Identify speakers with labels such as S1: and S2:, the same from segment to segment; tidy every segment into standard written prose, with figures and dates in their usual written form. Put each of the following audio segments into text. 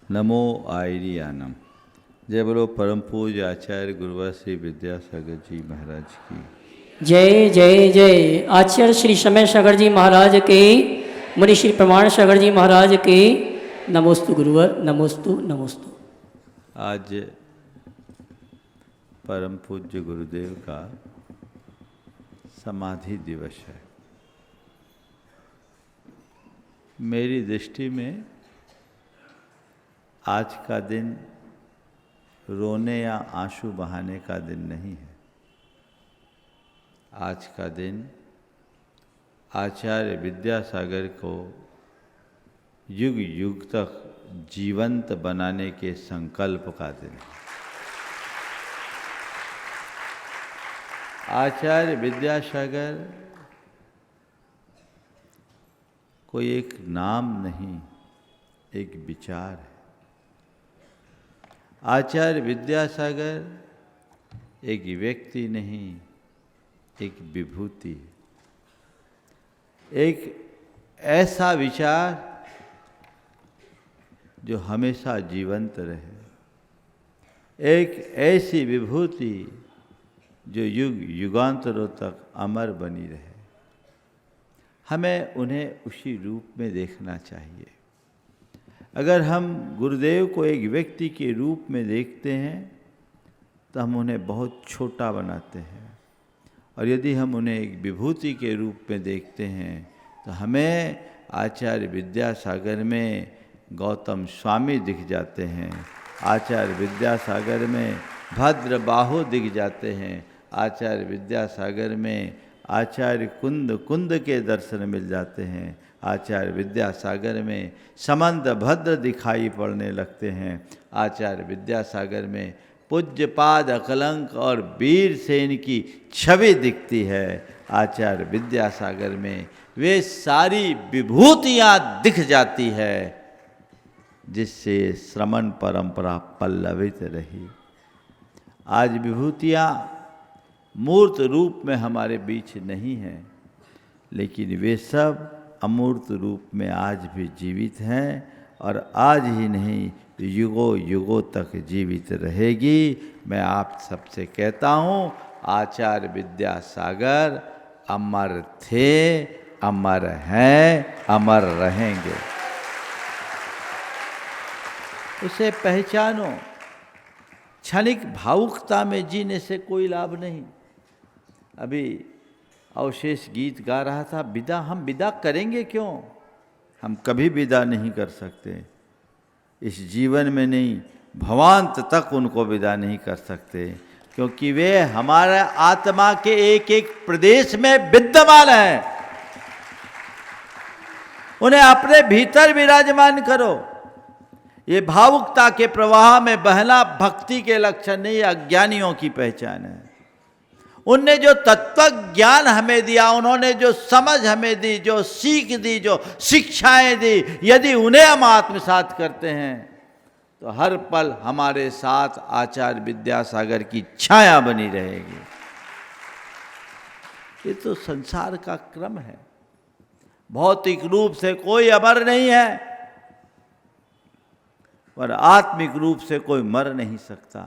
S1: नमो आयरियानम। जय बोलो परम पूज्य आचार्य गुरुवर श्री विद्यासागर जी महाराज की
S2: जय जय जय। आचार्य श्री समय सागर जी महाराज के, मुनि श्री प्रमाण सागर जी महाराज के नमोस्तु गुरुवर, नमोस्तु नमोस्तु।
S1: आज परम पूज्य गुरुदेव का समाधि दिवस है। मेरी दृष्टि में आज का दिन रोने या आंसू बहाने का दिन नहीं है। आज का दिन आचार्य विद्यासागर को युग युग तक जीवंत बनाने के संकल्प का दिन है। आचार्य विद्यासागर कोई एक नाम नहीं, एक विचार है। आचार्य विद्यासागर एक व्यक्ति नहीं, एक विभूति है। एक ऐसा विचार जो हमेशा जीवंत रहे, एक ऐसी विभूति जो युग युगांतरों तक अमर बनी रहे। हमें उन्हें उसी रूप में देखना चाहिए। अगर हम गुरुदेव को एक व्यक्ति के रूप में देखते हैं तो हम उन्हें बहुत छोटा बनाते हैं, और यदि हम उन्हें एक विभूति के रूप में देखते हैं तो हमें आचार्य विद्यासागर में गौतम स्वामी दिख जाते हैं, आचार्य विद्यासागर में भद्र बाहु दिख जाते हैं, आचार्य विद्यासागर में आचार्य कुंद के दर्शन मिल जाते हैं, आचार्य विद्यासागर में समंत भद्र दिखाई पड़ने लगते हैं, आचार्य विद्यासागर में पूज्यपाद अकलंक और वीर सेन की छवि दिखती है। आचार्य विद्यासागर में वे सारी विभूतियाँ दिख जाती है जिससे श्रमण परंपरा पल्लवित रही। आज विभूतियाँ मूर्त रूप में हमारे बीच नहीं हैं, लेकिन वे सब अमूर्त रूप में आज भी जीवित हैं, और आज ही नहीं युगों युगों तक जीवित रहेगी। मैं आप सबसे कहता हूँ, आचार्य विद्यासागर अमर थे, अमर हैं, अमर रहेंगे। उसे पहचानो। क्षणिक भावुकता में जीने से कोई लाभ नहीं। अभी अवशेष गीत गा रहा था, विदा हम विदा करेंगे क्यों? हम कभी विदा नहीं कर सकते, इस जीवन में नहीं, भवांत तक उनको विदा नहीं कर सकते, क्योंकि वे हमारे आत्मा के एक एक प्रदेश में विद्यमान हैं। उन्हें अपने भीतर विराजमान करो। ये भावुकता के प्रवाह में बहना भक्ति के लक्षण नहीं, अज्ञानियों की पहचान है। उनने जो तत्व ज्ञान हमें दिया, उन्होंने जो समझ हमें दी, जो सीख दी, जो शिक्षाएं दी, यदि उन्हें हम आत्मसात करते हैं तो हर पल हमारे साथ आचार्य विद्यासागर की छाया बनी रहेगी। ये तो संसार का क्रम है। भौतिक रूप से कोई अमर नहीं है, पर आत्मिक रूप से कोई मर नहीं सकता।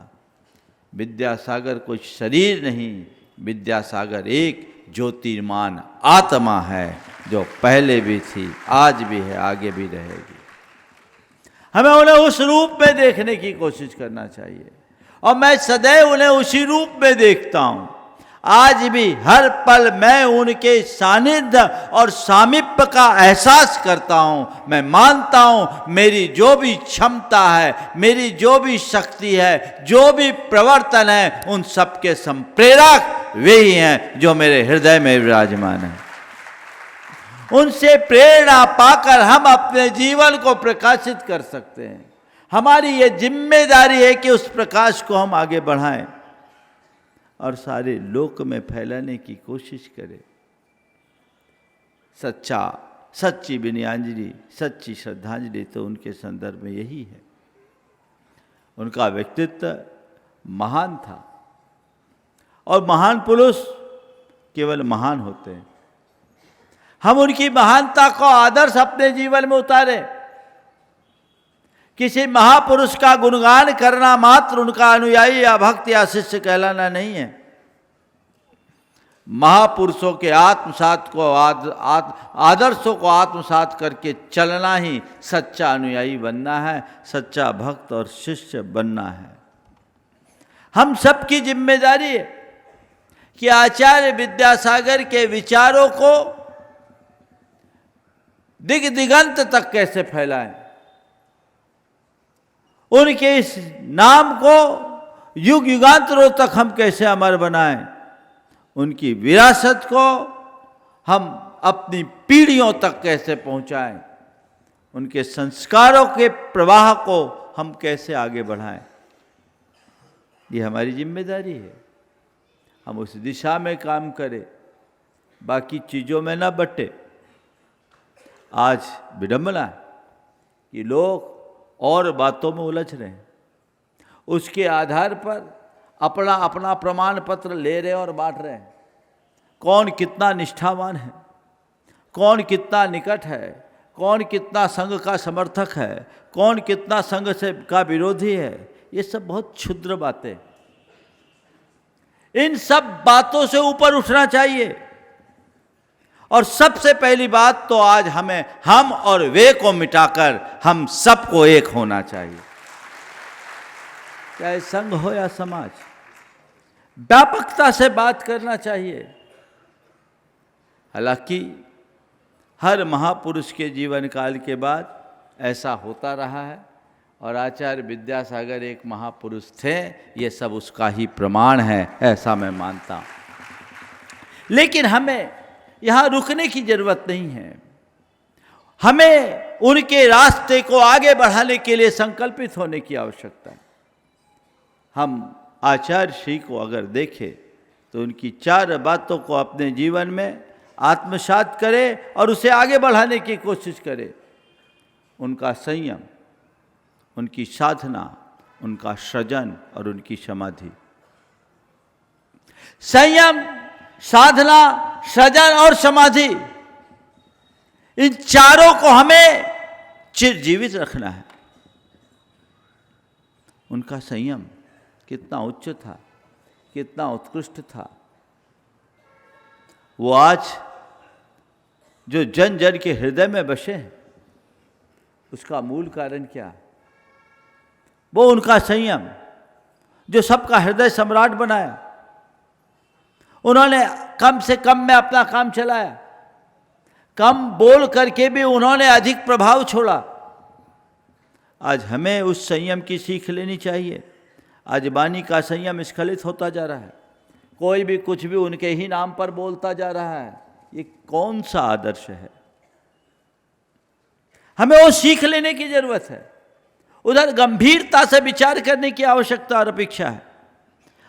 S1: विद्यासागर कोई शरीर नहीं, विद्यासागर एक ज्योतिर्मान आत्मा है, जो पहले भी थी, आज भी है, आगे भी रहेगी। हमें उन्हें उस रूप में देखने की कोशिश करना चाहिए, और मैं सदैव उन्हें उसी रूप में देखता हूँ। आज भी हर पल मैं उनके सानिध्य और सामीप्य का एहसास करता हूँ। मैं मानता हूँ मेरी जो भी क्षमता है, मेरी जो भी शक्ति है, जो भी प्रवर्तन है, उन सबके संप्रेरक वे ही हैं जो मेरे हृदय में विराजमान हैं। उनसे प्रेरणा पाकर हम अपने जीवन को प्रकाशित कर सकते हैं। हमारी ये जिम्मेदारी है कि उस प्रकाश को हम आगे बढ़ाएं और सारे लोक में फैलाने की कोशिश करें। सच्ची विनयाञ्जलि, सच्ची श्रद्धांजलि तो उनके संदर्भ में यही है। उनका व्यक्तित्व महान था, और महान पुरुष केवल महान होते हैं। हम उनकी महानता को आदर्श अपने जीवन में उतारें। किसी महापुरुष का गुणगान करना मात्र उनका अनुयायी या भक्त या शिष्य कहलाना नहीं है। महापुरुषों के आत्मसात को आदर्शों को आत्मसात करके चलना ही सच्चा अनुयायी बनना है, सच्चा भक्त और शिष्य बनना है। हम सबकी जिम्मेदारी है कि आचार्य विद्यासागर के विचारों को दिग दिगंत तक कैसे फैलाएं, उनके इस नाम को युग युगांतरों तक हम कैसे अमर बनाएं, उनकी विरासत को हम अपनी पीढ़ियों तक कैसे पहुंचाएं, उनके संस्कारों के प्रवाह को हम कैसे आगे बढ़ाएं, ये हमारी जिम्मेदारी है। हम उस दिशा में काम करें, बाकी चीज़ों में न बटे। आज विडंबना है कि लोग और बातों में उलझ रहे हैं, उसके आधार पर अपना अपना प्रमाण पत्र ले रहे और बांट रहे हैं। कौन कितना निष्ठावान है, कौन कितना निकट है, कौन कितना संघ का समर्थक है, कौन कितना संघ से का विरोधी है, ये सब बहुत क्षुद्र बातें। इन सब बातों से ऊपर उठना चाहिए। और सबसे पहली बात तो आज हमें हम और वे को मिटाकर हम सबको एक होना चाहिए, चाहे संघ हो या समाज। व्यापकता से बात करना चाहिए। हालांकि हर महापुरुष के जीवन काल के बाद ऐसा होता रहा है और आचार्य विद्यासागर एक महापुरुष थे, ये सब उसका ही प्रमाण है, ऐसा मैं मानता हूँ। लेकिन हमें यहाँ रुकने की जरूरत नहीं है। हमें उनके रास्ते को आगे बढ़ाने के लिए संकल्पित होने की आवश्यकता है। हम आचार्य श्री को अगर देखें तो उनकी 4 बातों को अपने जीवन में आत्मसात करें और उसे आगे बढ़ाने की कोशिश करें। उनका संयम, उनकी साधना, उनका सृजन और उनकी समाधि। संयम, साधना, सृजन और समाधि, इन चारों को हमें चिरजीवित रखना है। उनका संयम कितना उच्च था, कितना उत्कृष्ट था। वो आज जो जन जन के हृदय में बसे हैं, उसका मूल कारण क्या है? वो उनका संयम, जो सबका हृदय सम्राट बनाया। उन्होंने कम से कम में अपना काम चलाया, कम बोल करके भी उन्होंने अधिक प्रभाव छोड़ा। आज हमें उस संयम की सीख लेनी चाहिए। आज वाणी का संयम स्खलित होता जा रहा है, कोई भी कुछ भी उनके ही नाम पर बोलता जा रहा है। ये कौन सा आदर्श है? हमें वो सीख लेने की जरूरत है। उधर गंभीरता से विचार करने की आवश्यकता और अपेक्षा है।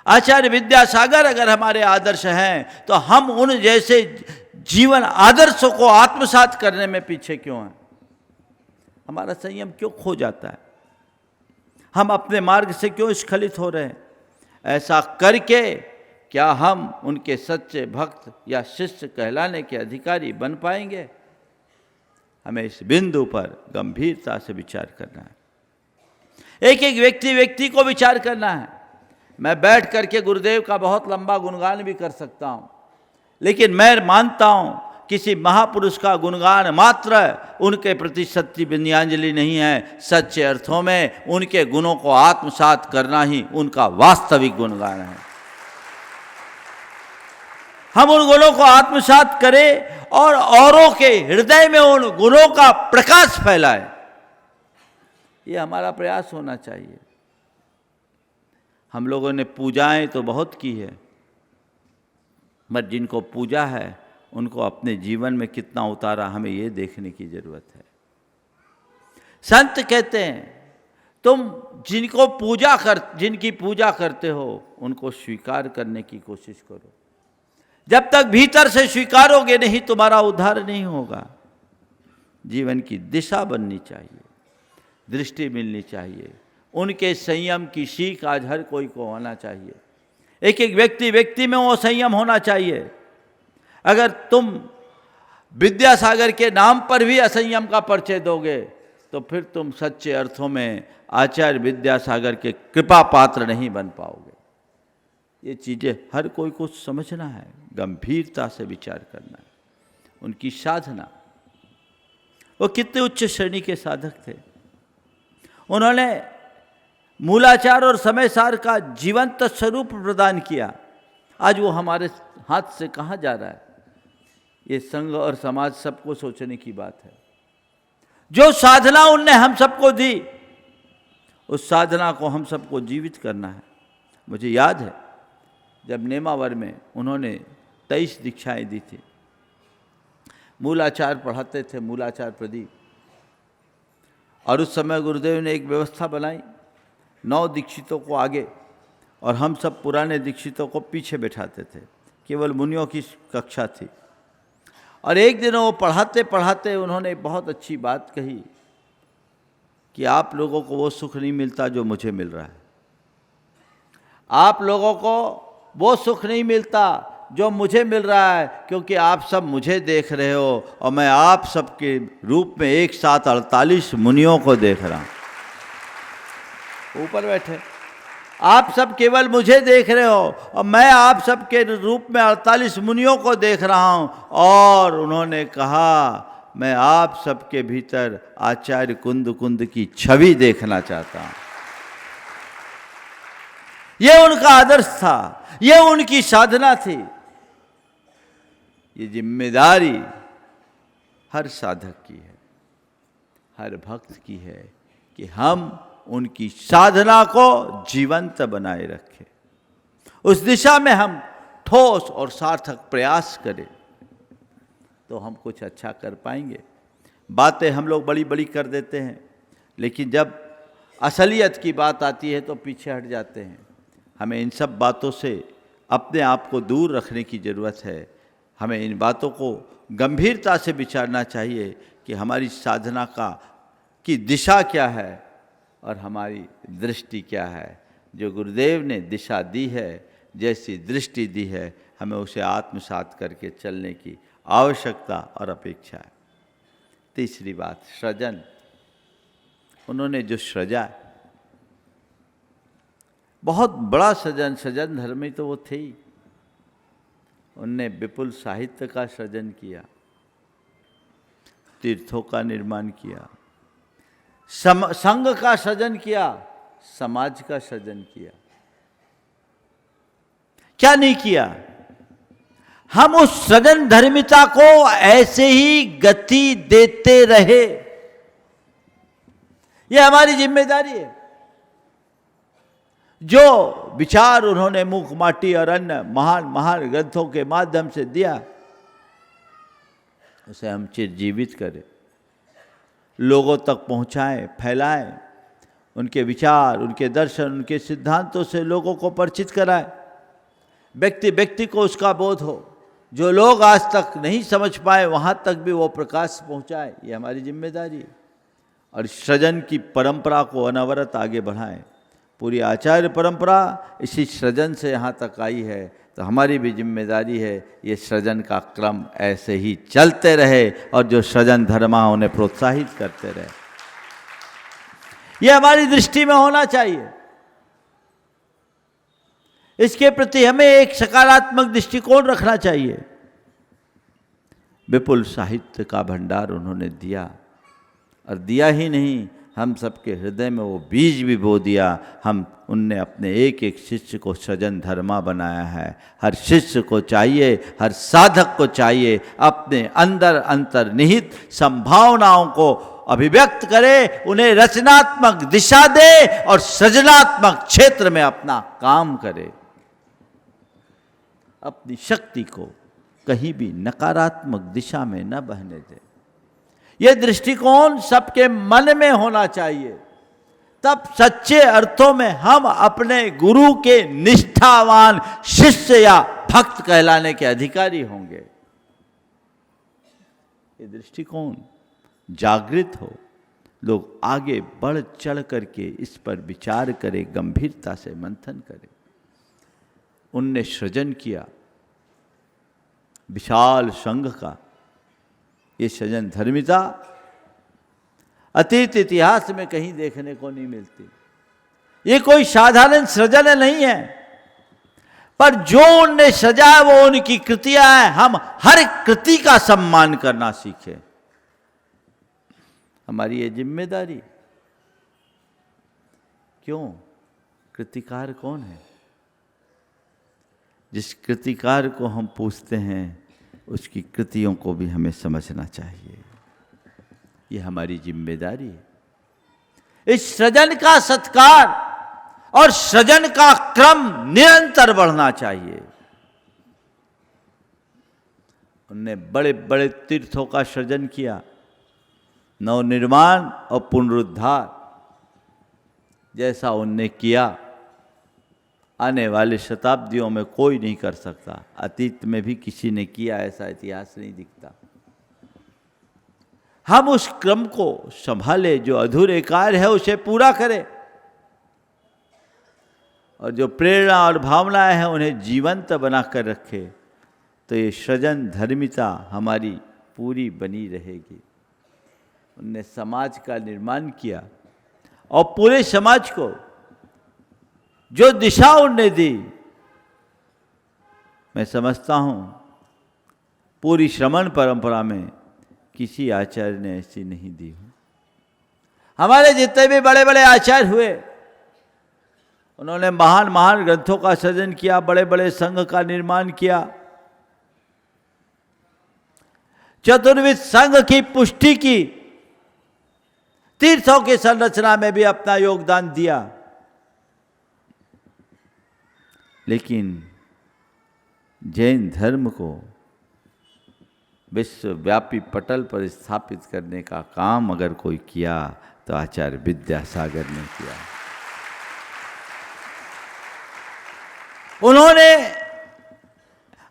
S1: आचार्य विद्यासागर अगर हमारे आदर्श हैं तो हम उन जैसे जीवन आदर्शों को आत्मसात करने में पीछे क्यों हैं? हमारा संयम क्यों खो जाता है? हम अपने मार्ग से क्यों स्खलित हो रहे हैं? ऐसा करके क्या हम उनके सच्चे भक्त या शिष्य कहलाने के अधिकारी बन पाएंगे? हमें इस बिंदु पर गंभीरता से विचार करना है। एक एक व्यक्ति को विचार करना है। मैं बैठ करके गुरुदेव का बहुत लंबा गुणगान भी कर सकता हूँ, लेकिन मैं मानता हूँ किसी महापुरुष का गुणगान मात्र उनके प्रति सच्ची विनयाञ्जलि नहीं है। सच्चे अर्थों में उनके गुणों को आत्मसात करना ही उनका वास्तविक गुणगान है। हम उन गुणों को आत्मसात करें और औरों के हृदय में उन गुणों का प्रकाश फैलाए, ये हमारा प्रयास होना चाहिए। हम लोगों ने पूजाएं तो बहुत की है, मगर जिनको पूजा है उनको अपने जीवन में कितना उतारा, हमें ये देखने की जरूरत है। संत कहते हैं तुम जिनकी पूजा करते हो उनको स्वीकार करने की कोशिश करो। जब तक भीतर से स्वीकारोगे नहीं, तुम्हारा उद्धार नहीं होगा। जीवन की दिशा बननी चाहिए, दृष्टि मिलनी चाहिए। उनके संयम की सीख आज हर कोई को होना चाहिए। एक एक व्यक्ति में वो संयम होना चाहिए। अगर तुम विद्यासागर के नाम पर भी असंयम का परिचय दोगे तो फिर तुम सच्चे अर्थों में आचार्य विद्यासागर के कृपा पात्र नहीं बन पाओगे। ये चीज़ें हर कोई को समझना है, गंभीरता से विचार करना है। उनकी साधना, वो कितने उच्च श्रेणी के साधक थे। उन्होंने मूलाचार और समय सार का जीवंत स्वरूप प्रदान किया। आज वो हमारे हाथ से कहाँ जा रहा है? ये संघ और समाज सबको सोचने की बात है। जो साधना उनने हम सबको दी, उस साधना को हम सबको जीवित करना है। मुझे याद है जब नेमावर में उन्होंने 23 दीक्षाएं दी थी। मूलाचार पढ़ाते थे, मूलाचार प्रदीप, और उस समय गुरुदेव ने एक व्यवस्था बनाई, 9 दीक्षितों को आगे और हम सब पुराने दीक्षितों को पीछे बैठाते थे। केवल मुनियों की कक्षा थी। और एक दिन वो पढ़ाते पढ़ाते उन्होंने बहुत अच्छी बात कही कि आप लोगों को वो सुख नहीं मिलता जो मुझे मिल रहा है। आप लोगों को वो सुख नहीं मिलता जो मुझे मिल रहा है, क्योंकि आप सब मुझे देख रहे हो और मैं आप सब के रूप में एक साथ 48 मुनियों को देख रहा हूँ। ऊपर बैठे आप सब केवल मुझे देख रहे हो और मैं आप सब के रूप में 48 मुनियों को देख रहा हूँ। और उन्होंने कहा, मैं आप सब के भीतर आचार्य कुंद कुंद की छवि देखना चाहता हूँ। ये उनका आदर्श था, ये उनकी साधना थी। ये जिम्मेदारी हर साधक की है, हर भक्त की है कि हम उनकी साधना को जीवंत बनाए रखें, उस दिशा में हम ठोस और सार्थक प्रयास करें, तो हम कुछ अच्छा कर पाएंगे। बातें हम लोग बड़ी बड़ी कर देते हैं, लेकिन जब असलियत की बात आती है तो पीछे हट जाते हैं। हमें इन सब बातों से अपने आप को दूर रखने की ज़रूरत है। हमें इन बातों को गंभीरता से विचारना चाहिए कि हमारी साधना की दिशा क्या है और हमारी दृष्टि क्या है। जो गुरुदेव ने दिशा दी है, जैसी दृष्टि दी है, हमें उसे आत्मसात करके चलने की आवश्यकता और अपेक्षा है। तीसरी बात, सृजन। उन्होंने जो सृजा, बहुत बड़ा सृजन धर्मी तो वो थे ही। उनने विपुल साहित्य का सृजन किया, तीर्थों का निर्माण किया, संघ का सृजन किया, समाज का सृजन किया। क्या नहीं किया? हम उस सृजन धर्मिता को ऐसे ही गति देते रहे, यह हमारी जिम्मेदारी है। जो विचार उन्होंने मूक माटी और अन्य महान महान ग्रंथों के माध्यम से दिया, उसे हम चिरजीवित करें, लोगों तक पहुंचाएं, फैलाएं। उनके विचार, उनके दर्शन, उनके सिद्धांतों से लोगों को परिचित कराएं। व्यक्ति व्यक्ति को उसका बोध हो। जो लोग आज तक नहीं समझ पाए, वहां तक भी वो प्रकाश पहुंचाए, ये हमारी जिम्मेदारी है। और सृजन की परंपरा को अनवरत आगे बढ़ाएं। पूरी आचार्य परंपरा इसी सृजन से यहाँ तक आई है, तो हमारी भी जिम्मेदारी है ये सृजन का क्रम ऐसे ही चलते रहे और जो सृजन धर्मा उन्हें प्रोत्साहित करते रहे। ये हमारी दृष्टि में होना चाहिए। इसके प्रति हमें एक सकारात्मक दृष्टिकोण रखना चाहिए। विपुल साहित्य का भंडार उन्होंने दिया, और दिया ही नहीं, हम सबके हृदय में वो बीज भी बो दिया। उनने अपने एक एक शिष्य को सृजन धर्मा बनाया है। हर शिष्य को चाहिए, हर साधक को चाहिए, अपने अंदर अंतर्निहित संभावनाओं को अभिव्यक्त करे, उन्हें रचनात्मक दिशा दे और सृजनात्मक क्षेत्र में अपना काम करे। अपनी शक्ति को कहीं भी नकारात्मक दिशा में न बहने दे। यह दृष्टिकोण सबके मन में होना चाहिए। तब सच्चे अर्थों में हम अपने गुरु के निष्ठावान शिष्य या भक्त कहलाने के अधिकारी होंगे। ये दृष्टिकोण जागृत हो, लोग आगे बढ़ चढ़ करके इस पर विचार करें, गंभीरता से मंथन करें। उनने सृजन किया विशाल संघ का। ये सृजन धर्मिता अतीत इतिहास में कहीं देखने को नहीं मिलती। ये कोई साधारण सृजन नहीं है, पर जो उनने सजाया वो उनकी कृतियां हैं। हम हर कृति का सम्मान करना सीखें, हमारी ये जिम्मेदारी। क्यों? कृतिकार कौन है? जिस कृतिकार को हम पूछते हैं उसकी कृतियों को भी हमें समझना चाहिए। ये हमारी जिम्मेदारी है। इस सृजन का सत्कार और सृजन का क्रम निरंतर बढ़ना चाहिए। उनने बड़े बड़े तीर्थों का सृजन किया, नवनिर्माण और पुनरुद्धार जैसा उनने किया आने वाले शताब्दियों में कोई नहीं कर सकता। अतीत में भी किसी ने किया ऐसा इतिहास नहीं दिखता। हम उस क्रम को संभाले, जो अधूरे कार्य है उसे पूरा करें, और जो प्रेरणा और भावनाएं हैं उन्हें जीवंत बनाकर रखे, तो ये सृजन धर्मिता हमारी पूरी बनी रहेगी। उनने समाज का निर्माण किया और पूरे समाज को जो दिशा उनने दी, मैं समझता हूं पूरी श्रमण परंपरा में किसी आचार्य ने ऐसी नहीं दी हो। हमारे जितने भी बड़े बड़े आचार्य हुए, उन्होंने महान महान ग्रंथों का सृजन किया, बड़े बड़े संघ का निर्माण किया, चतुर्विध संघ की पुष्टि की, तीर्थों की संरचना में भी अपना योगदान दिया। लेकिन जैन धर्म को विश्वव्यापी पटल पर स्थापित करने का काम अगर कोई किया तो आचार्य विद्यासागर ने किया। उन्होंने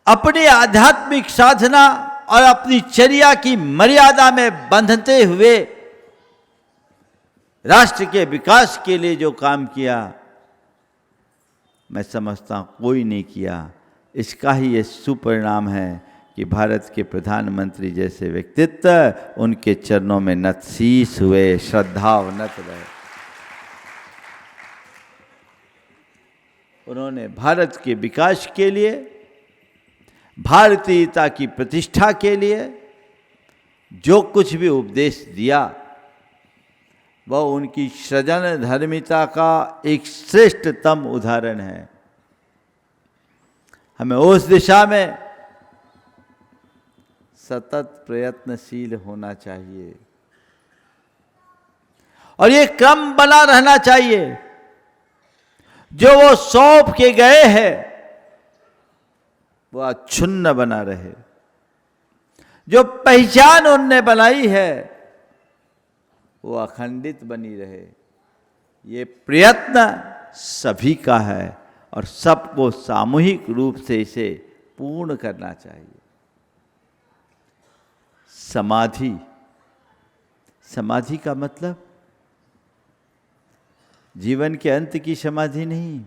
S1: अपनी आध्यात्मिक साधना और अपनी चर्या की मर्यादा में बंधते हुए राष्ट्र के विकास के लिए जो काम किया, मैं समझता हूँ कोई नहीं किया। इसका ही ये सुपरिणाम है कि भारत के प्रधानमंत्री जैसे व्यक्तित्व उनके चरणों में नतशीस हुए, श्रद्धावनत रहे। उन्होंने भारत के विकास के लिए, भारतीयता की प्रतिष्ठा के लिए जो कुछ भी उपदेश दिया, वह उनकी सृजन धर्मिता का एक श्रेष्ठतम उदाहरण है। हमें उस दिशा में सतत प्रयत्नशील होना चाहिए और ये क्रम बना रहना चाहिए। जो वो सौंप के गए हैं वो अक्षुण्ण बना रहे। जो पहचान उनने बनाई है वो अखंडित बनी रहे। ये प्रयत्न सभी का है और सबको सामूहिक रूप से इसे पूर्ण करना चाहिए। समाधि, समाधि का मतलब जीवन के अंत की समाधि नहीं।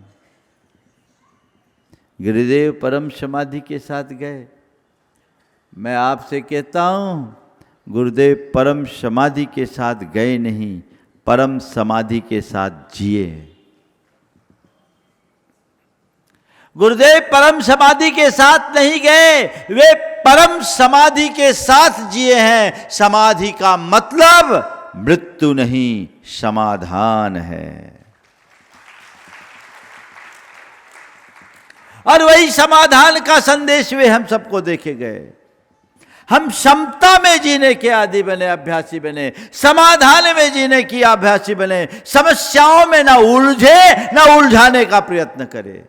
S1: गुरुदेव परम समाधि के साथ गए। मैं आपसे कहता हूं, गुरुदेव परम समाधि के साथ गए नहीं, परम समाधि के साथ जिए। गुरुदेव परम समाधि के साथ नहीं गए, वे परम समाधि के साथ जिए हैं। समाधि का मतलब मृत्यु नहीं, समाधान है। और वही समाधान का संदेश वे हम सबको देखे गए। हम समता में जीने के आदी बने, अभ्यासी बने, समाधान में जीने की अभ्यासी बने, समस्याओं में न उलझे न उलझाने का प्रयत्न करें।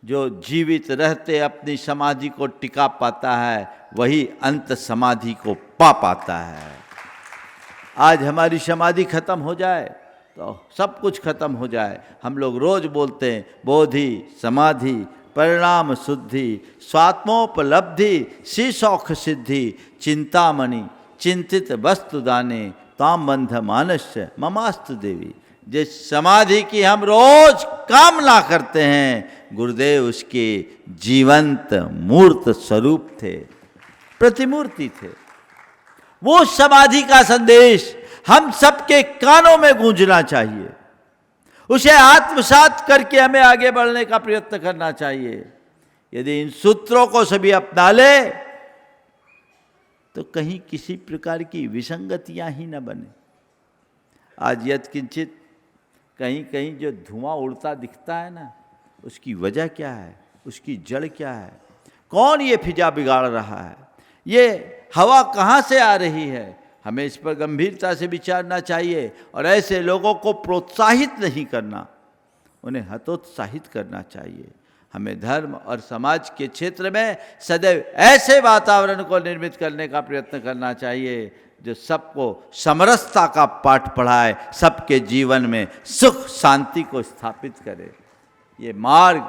S1: जो जीवित रहते अपनी समाधि को टिका पाता है वही अंत समाधि को पा पाता है। आज हमारी समाधि खत्म हो जाए तो सब कुछ खत्म हो जाए। हम लोग रोज बोलते हैं बोधि, समाधि, परिणाम शुद्धि, स्वात्मोपलब्धि, शीशौख सिद्धि, चिंतामणि, चिंतित वस्तु दाने, ताम बंध मानस्य ममास्तु देवी। जिस समाधि की हम रोज कामना करते हैं, गुरुदेव उसके जीवंत मूर्त स्वरूप थे, प्रतिमूर्ति थे। वो समाधि का संदेश हम सबके कानों में गूंजना चाहिए। उसे आत्मसात करके हमें आगे बढ़ने का प्रयत्न करना चाहिए। यदि इन सूत्रों को सभी अपना ले तो कहीं किसी प्रकार की विसंगतियां ही न बने। आज यत्किंचित कहीं कहीं जो धुआं उड़ता दिखता है ना, उसकी वजह क्या है, उसकी जड़ क्या है, कौन ये फिजा बिगाड़ रहा है, ये हवा कहाँ से आ रही है, हमें इस पर गंभीरता से विचारना चाहिए। और ऐसे लोगों को प्रोत्साहित नहीं करना, उन्हें हतोत्साहित करना चाहिए। हमें धर्म और समाज के क्षेत्र में सदैव ऐसे वातावरण को निर्मित करने का प्रयत्न करना चाहिए जो सबको समरसता का पाठ पढ़ाए, सबके जीवन में सुख शांति को स्थापित करे। ये मार्ग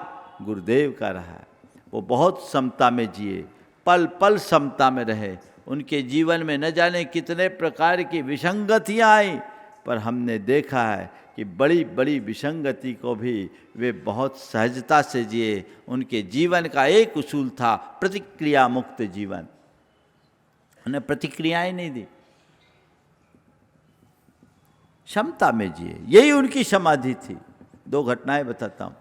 S1: गुरुदेव का रहा है। वो बहुत समता में जिए, पल पल समता में रहे। उनके जीवन में न जाने कितने प्रकार की विसंगतियाँ आई, पर हमने देखा है कि बड़ी बड़ी विसंगति को भी वे बहुत सहजता से जिए। उनके जीवन का एक उसूल था प्रतिक्रिया मुक्त जीवन। उन्हें प्रतिक्रियाएं नहीं दी, क्षमता में जिए, यही उनकी समाधि थी। दो घटनाएं बताता हूं।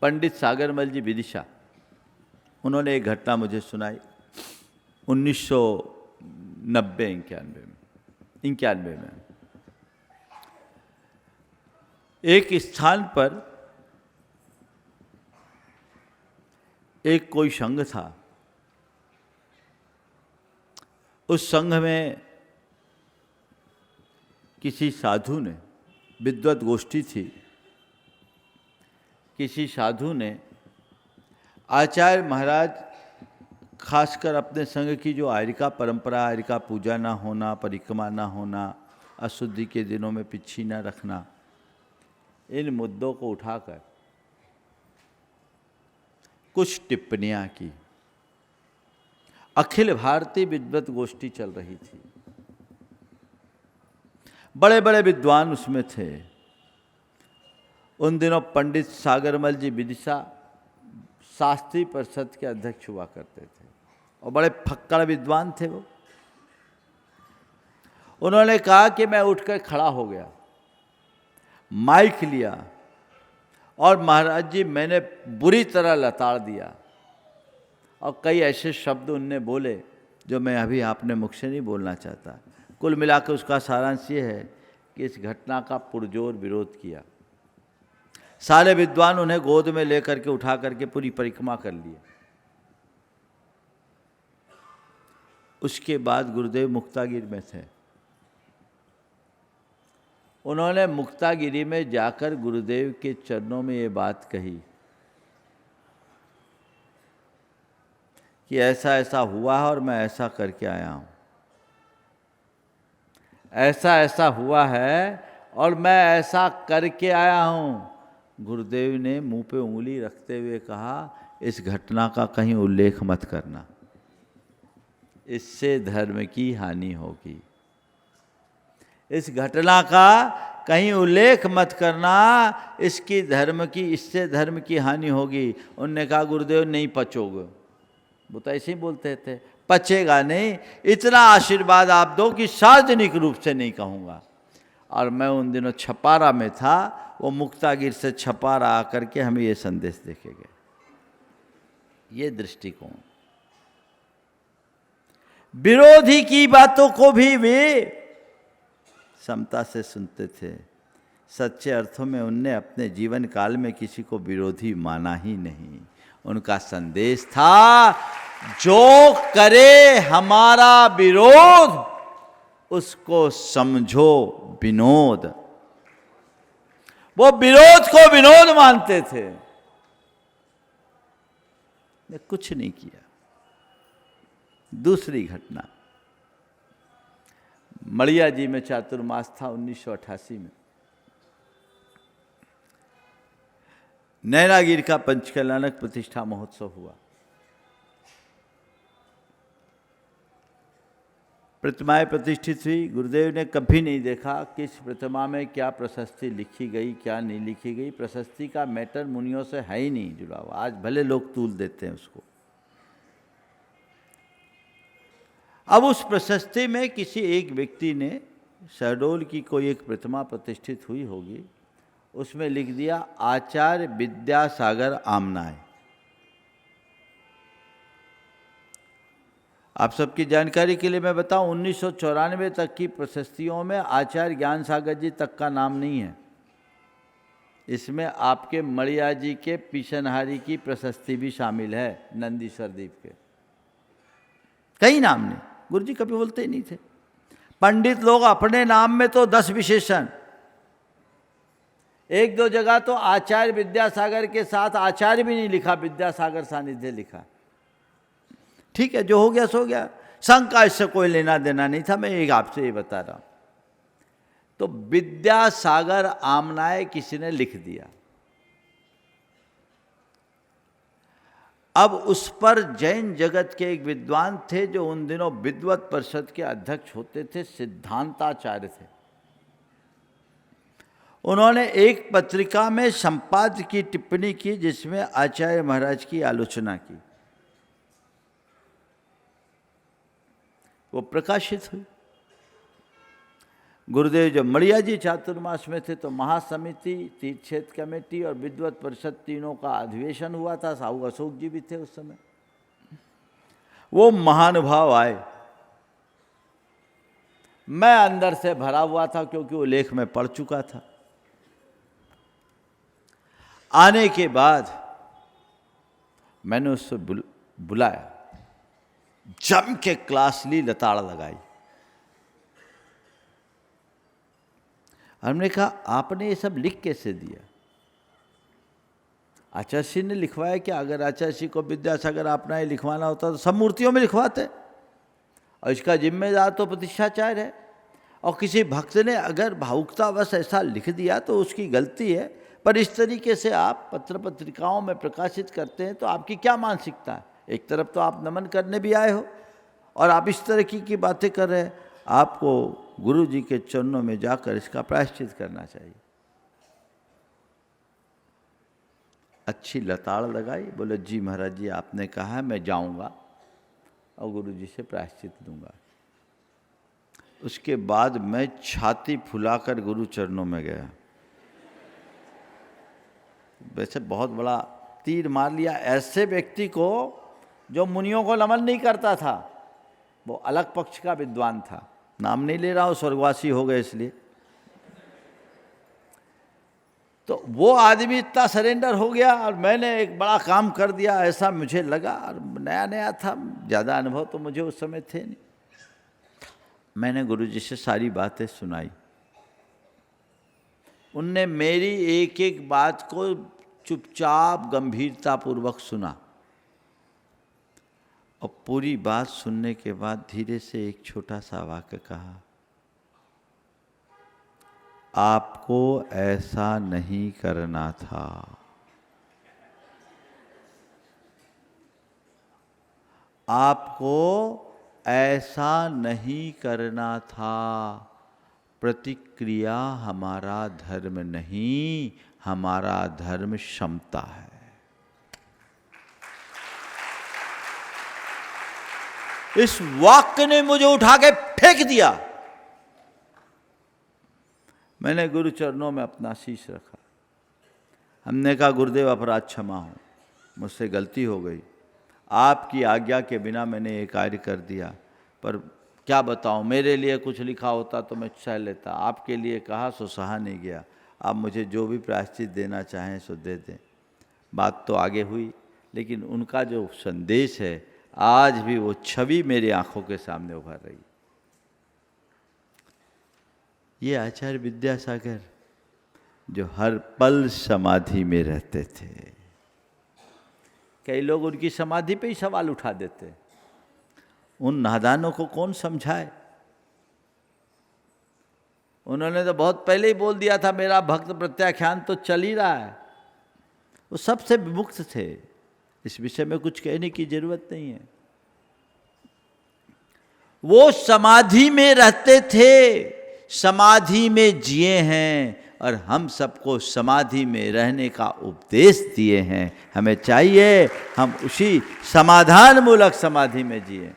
S1: पंडित सागरमल जी विदिशा, उन्होंने एक घटना मुझे सुनाई 1990-91 में। एक स्थान पर एक कोई संघ था। उस संघ में किसी साधु ने, विद्वत गोष्ठी थी, किसी साधु ने आचार्य महाराज, खासकर अपने संघ की जो आयरिका परंपरा, आयरिका पूजा ना होना, परिक्रमा ना होना, अशुद्धि के दिनों में पिच्छी ना रखना, इन मुद्दों को उठाकर कुछ टिप्पणियां की। अखिल भारतीय विद्वत गोष्ठी चल रही थी, बड़े बड़े विद्वान उसमें थे। उन दिनों पंडित सागरमल जी विदिशा शास्त्रीय परिषद के अध्यक्ष हुआ करते थे और बड़े फक्कड़ विद्वान थे वो। उन्होंने कहा कि मैं उठकर खड़ा हो गया, माइक लिया और महाराज जी मैंने बुरी तरह लताड़ दिया और कई ऐसे शब्द उनने बोले जो मैं अभी आपने मुख से नहीं बोलना चाहता। कुल मिलाकर उसका सारांश ये है कि इस घटना का पुरजोर विरोध किया। सारे विद्वान उन्हें गोद में लेकर के उठा करके पूरी परिक्रमा कर लिए। उसके बाद गुरुदेव मुक्तागिर में थे। उन्होंने मुक्तागिरी में जाकर गुरुदेव के चरणों में ये बात कही कि ऐसा ऐसा हुआ है और मैं ऐसा करके आया हूँ, ऐसा ऐसा हुआ है और मैं ऐसा करके आया हूँ। गुरुदेव ने मुंह पे उंगली रखते हुए कहा, इस घटना का कहीं उल्लेख मत करना, इससे धर्म की हानि होगी। इस घटना का कहीं उल्लेख मत करना, इससे धर्म की हानि होगी। उनने कहा गुरुदेव नहीं पचोगे। वो तो ऐसे ही बोलते थे, पचेगा नहीं, इतना आशीर्वाद आप दो कि सार्वजनिक रूप से नहीं कहूँगा। और मैं उन दिनों छपारा में था, वो मुक्तागिर से छपारा आकर के हमें ये संदेश देके गए। ये दृष्टिकोण, विरोधी की बातों को भी वे समता से सुनते थे। सच्चे अर्थों में उनने अपने जीवन काल में किसी को विरोधी माना ही नहीं। उनका संदेश था, जो करे हमारा विरोध उसको समझो विनोद। वो विरोध को विनोद मानते थे। ने कुछ नहीं किया। दूसरी घटना, मड़िया जी में चातुर्मास था 1988 में। नैनागिर का पंचकल्याणक प्रतिष्ठा महोत्सव हुआ। प्रतिमाएं प्रतिष्ठित हुई। गुरुदेव ने कभी नहीं देखा किस प्रतिमा में क्या प्रशस्ति लिखी गई, क्या नहीं लिखी गई। प्रशस्ति का मैटर मुनियों से है ही नहीं जुड़ा हुआ। आज भले लोग तूल देते हैं उसको, अब उस प्रशस्ति में किसी एक व्यक्ति ने, शहडोल की कोई एक प्रतिमा प्रतिष्ठित हुई होगी, उसमें लिख दिया आचार्य विद्यासागर आमनाय। आप सबकी जानकारी के लिए मैं बताऊं, 1994 तक की प्रशस्तियों में आचार्य ज्ञान सागर जी तक का नाम नहीं है। इसमें आपके मड़िया जी के पीछनहारी की प्रशस्ति भी शामिल है, नंदीश्वर द्वीप के। कई नाम नहीं, गुरु जी कभी बोलते ही नहीं थे। पंडित लोग अपने नाम में तो 10 विशेषण, एक दो जगह तो आचार्य विद्यासागर के साथ आचार्य भी नहीं लिखा, विद्यासागर सानिध्य लिखा। ठीक है, जो हो गया सो गया, संघ का इससे कोई लेना देना नहीं था। मैं एक आपसे ये बता रहा हूं। तो विद्यासागर आमनाय किसी ने लिख दिया। अब उस पर जैन जगत के एक विद्वान थे जो उन दिनों विद्वत परिषद के अध्यक्ष होते थे, सिद्धांताचार्य थे। उन्होंने एक पत्रिका में संपाद्य की टिप्पणी की जिसमें आचार्य महाराज की आलोचना की। वो प्रकाशित हुई। गुरुदेव जब मड़िया जी चातुर्मास में थे तो महासमिति, तीर्थ क्षेत्र कमेटी और विद्वत परिषद तीनों का अधिवेशन हुआ था। साहू अशोक जी भी थे उस समय। वो महानुभाव आए, मैं अंदर से भरा हुआ था क्योंकि वो लेख में पढ़ चुका था। आने के बाद मैंने उससे बुलाया, जम के क्लास ली, लताड़ लगाई। हमने कहा आपने ये सब लिख कैसे दिया? आचार्य श्री ने लिखवाया क्या? अगर आचार्य श्री को विद्यासागर आमनाय लिखवाना होता तो सब मूर्तियों में लिखवाते, और इसका जिम्मेदार तो प्रतिष्ठाचार्य है। और किसी भक्त ने अगर भावुकतावश ऐसा लिख दिया तो उसकी गलती है, पर इस तरीके से आप पत्र पत्रिकाओं में प्रकाशित करते हैं तो आपकी क्या मानसिकता है? एक तरफ तो आप नमन करने भी आए हो और आप इस तरह की बातें कर रहे हैं। आपको गुरु जी के चरणों में जाकर इसका प्रायश्चित करना चाहिए। अच्छी लताड़ लगाई, बोले जी महाराज जी आपने कहा है, मैं जाऊंगा और गुरु जी से प्रायश्चित लूँगा। उसके बाद मैं छाती फुलाकर गुरु चरणों में गया। वैसे बहुत बड़ा तीर मार लिया ऐसे व्यक्ति को जो मुनियों को नमन नहीं करता था। वो अलग पक्ष का विद्वान था, नाम नहीं ले रहा हूँ, स्वर्गवासी हो गए इसलिए। तो वो आदमी इतना सरेंडर हो गया और मैंने एक बड़ा काम कर दिया ऐसा मुझे लगा। और नया नया था, ज़्यादा अनुभव तो मुझे उस समय थे नहीं। मैंने गुरुजी से सारी बातें सुनाई। उनने मेरी एक एक बात को चुपचाप गंभीरतापूर्वक सुना और पूरी बात सुनने के बाद धीरे से एक छोटा सा वाक्य कहा, आपको ऐसा नहीं करना था। आपको ऐसा नहीं करना था। प्रतिक्रिया हमारा धर्म नहीं, हमारा धर्म क्षमता है। इस वाक्य ने मुझे उठा के फेंक दिया। मैंने गुरु चरणों में अपना शीश रखा। हमने कहा गुरुदेव अपराध क्षमा हो, मुझसे गलती हो गई। आपकी आज्ञा के बिना मैंने ये कार्य कर दिया, पर क्या बताऊं, मेरे लिए कुछ लिखा होता तो मैं सह लेता। आपके लिए कहा सो सहा नहीं गया। आप मुझे जो भी प्रायश्चित देना चाहें सो दे दें। बात तो आगे हुई, लेकिन उनका जो संदेश है आज भी वो छवि मेरी आंखों के सामने उभर रही। ये आचार्य विद्यासागर जो हर पल समाधि में रहते थे। कई लोग उनकी समाधि पे ही सवाल उठा देते। उन नादानों को कौन समझाए? उन्होंने तो बहुत पहले ही बोल दिया था मेरा भक्त प्रत्याख्यान तो चल ही रहा है। वो सबसे विमुक्त थे, इस विषय में कुछ कहने की जरूरत नहीं है। वो समाधि में रहते थे, समाधि में जिए हैं और हम सबको समाधि में रहने का उपदेश दिए हैं। हमें चाहिए हम उसी समाधान मूलक समाधि में जिए।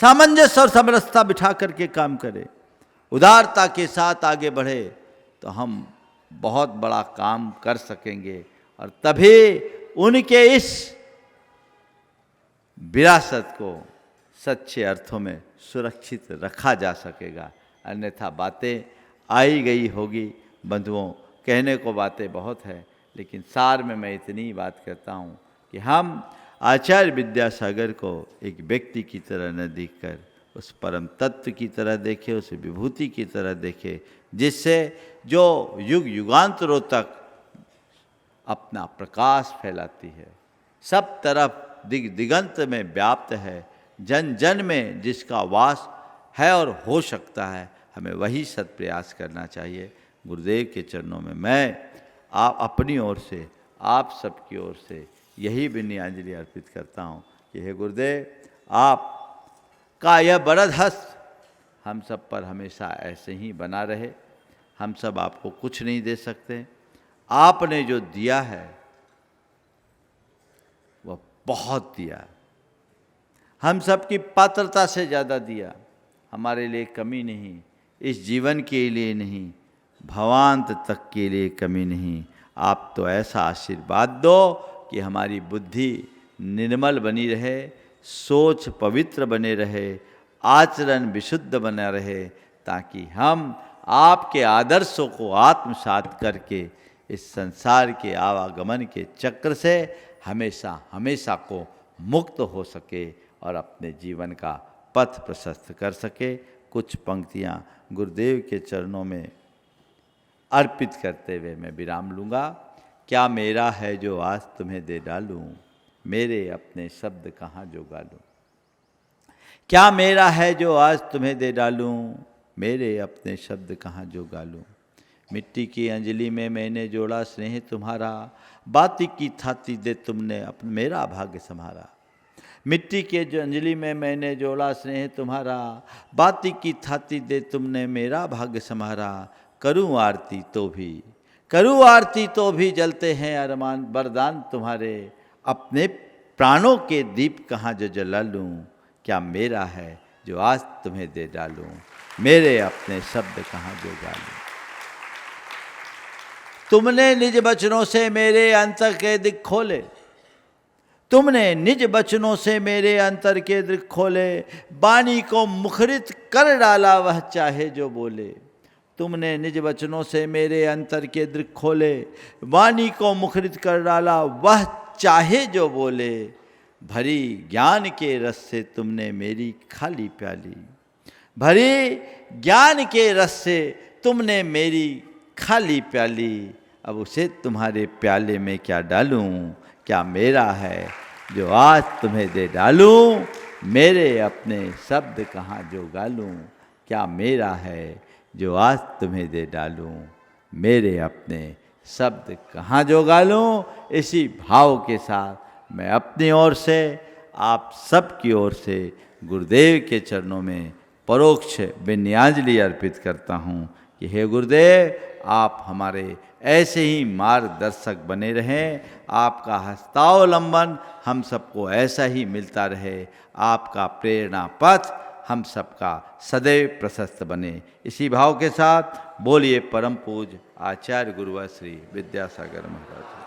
S1: सामंजस्य और समरसता बिठा करके काम करे, उदारता के साथ आगे बढ़े, तो हम बहुत बड़ा काम कर सकेंगे और तभी उनके इस विरासत को सच्चे अर्थों में सुरक्षित रखा जा सकेगा। अन्यथा बातें आई गई होगी बंधुओं, कहने को बातें बहुत है, लेकिन सार में मैं इतनी बात करता हूँ कि हम आचार्य विद्यासागर को एक व्यक्ति की तरह न देखकर उस परम तत्व की तरह देखें, उस विभूति की तरह देखें, जिससे जो युग युगांतरों तक अपना प्रकाश फैलाती है, सब तरफ दिग दिगंत में व्याप्त है, जन जन में जिसका वास है और हो सकता है। हमें वही सत प्रयास करना चाहिए। गुरुदेव के चरणों में मैं आप अपनी ओर से, आप सबकी ओर से यही विनयाञ्जलि अर्पित करता हूँ कि हे गुरुदेव, आप का यह बरद हस्त हम सब पर हमेशा ऐसे ही बना रहे। हम सब आपको कुछ नहीं दे सकते, आपने जो दिया है वह बहुत दिया, हम सबकी पात्रता से ज़्यादा दिया। हमारे लिए कमी नहीं, इस जीवन के लिए नहीं, भवांत तक के लिए कमी नहीं। आप तो ऐसा आशीर्वाद दो कि हमारी बुद्धि निर्मल बनी रहे, सोच पवित्र बने रहे, आचरण विशुद्ध बना रहे, ताकि हम आपके आदर्शों को आत्मसात करके इस संसार के आवागमन के चक्र से हमेशा हमेशा को मुक्त हो सके और अपने जीवन का पथ प्रशस्त कर सके। कुछ पंक्तियाँ गुरुदेव के चरणों में अर्पित करते हुए मैं विराम लूँगा। क्या मेरा है जो आज तुम्हें दे डालूं, मेरे अपने शब्द कहाँ जो गालूं। क्या मेरा है जो आज तुम्हें दे डालूं, मेरे अपने शब्द कहाँ जो गालूं। मिट्टी की अंजलि में मैंने जोड़ा स्नेह तुम्हारा, बाती की थाती दे तुमने अपना मेरा भाग्य संभारा। मिट्टी के जो अंजलि में मैंने जोड़ा स्नेह तुम्हारा, बाती की थाती दे तुमने मेरा भाग्य संभारा। करूँ आरती तो भी, करूँ आरती तो भी जलते हैं अरमान, वरदान तुम्हारे अपने प्राणों के दीप कहाँ जो जला लूँ। क्या मेरा है जो आज तुम्हें दे डालूं, मेरे अपने शब्द कहाँ जो गालूं। तुमने निज वचनों से मेरे अंतर के दिख खोले, तुमने निज वचनों से मेरे अंतर के दिख खोले। वाणी को मुखरित कर डाला वह चाहे जो बोले। तुमने निज वचनों से मेरे अंतर के दृक खोले, वाणी को मुखरित कर डाला वह चाहे जो बोले। भरी ज्ञान के रस से तुमने मेरी खाली प्याली, भरी ज्ञान के रस से तुमने मेरी खाली प्याली। अब उसे तुम्हारे प्याले में क्या डालूं, क्या मेरा है जो आज तुम्हें दे डालूं, मेरे अपने शब्द कहाँ जो गालूं। क्या मेरा है जो आज तुम्हें दे डालूं, मेरे अपने शब्द कहाँ जो गालूं। इसी भाव के साथ मैं अपनी ओर से, आप सब की ओर से गुरुदेव के चरणों में परोक्ष विनयाञ्जलि अर्पित करता हूँ कि हे गुरुदेव, आप हमारे ऐसे ही मार्गदर्शक बने रहें, आपका हस्तावलंबन हम सबको ऐसा ही मिलता रहे, आपका प्रेरणा पथ हम सबका सदैव प्रशस्त बने। इसी भाव के साथ बोलिए परम पूज्य आचार्य गुरुवर श्री विद्यासागर महाराज।